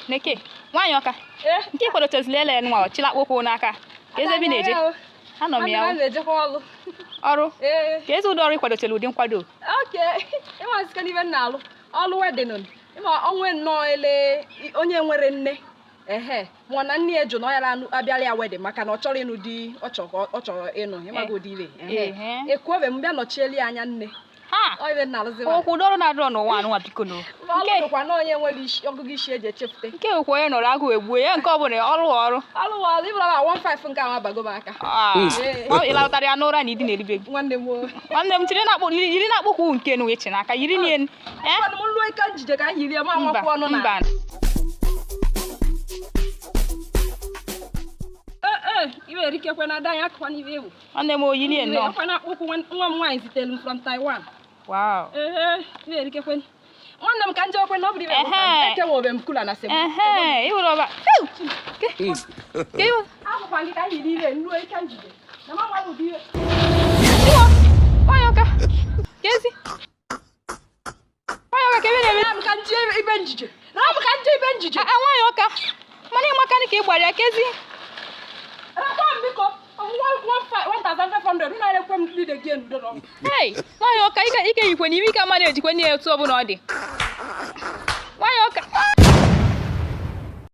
Neke, Nwanyiawka. Nke kwadotezila ele nwa chila kpokwo n'aka. Ka eze bi na-eje. Anọ m ya. Ọrụ. Ka eze ụdị ọrụ ịkwadotela ụdị nkwado. Okay. Ịmazika n'ibe na-alụ. Ọlụ wedding. Ịma onwe nnọọ ele onye nwere nne. Mụ na nne eju na ya abịala ya wedding maka na ọ chọrọ ịnụ di ọ chọrọ ịnụ ịmago di ile. Ekuobe m bịa nọchieli anya nne. Oibe na-alụzi. Okwu dọrọ na-adọ n'ụwa anụwa biko no. Nke kwa na onye nwere ọgụgụ isi eji echefute. Nke okwu onye nọrọ agụ egbu ya nke ọ bụla ọrụ. Ọrụ ịbụla 15 nke ahụ abago m aka. Ọ ịlaụtara ya n'ụra na ịdị na-eribe gị. Nwanne m yiri na-akpọkwu nke nu echi n'aka yiri nien. Nwanne m lụọ ike njide ka yiri ma nwakwu ọnụ na. Mba. Iwe erikekwe na ada ya akwa n'ibe ewu. Nwanne m oyili eno. Akwa na akpụkwu nwa m nwaanyị zitere m from Taiwan. Wow. Iwe erikekwe. Nwanne m ka nje okwe na obiri be ekewobe m kula na sebo. Iwere ọba. Ke iwu. Akwụkwa gị ka yiri ire nruo ike njide. Na mama bụ di. Nwanyiawka. Kezi. Nwanyiawka ka ebe na-eme. Na m ka nje ibe njije. Na m ka nje ibe njije. Nwanyiawka. Mana ịmaka ka ị gbara ya kezi. Biko, 1,500 na ekwe m lead again do no. Hey, Nwanyiawka ike yikwe n'ime ike ama na-ejikwe nye etu ọ bụla ọ dị. Nwanyiawka.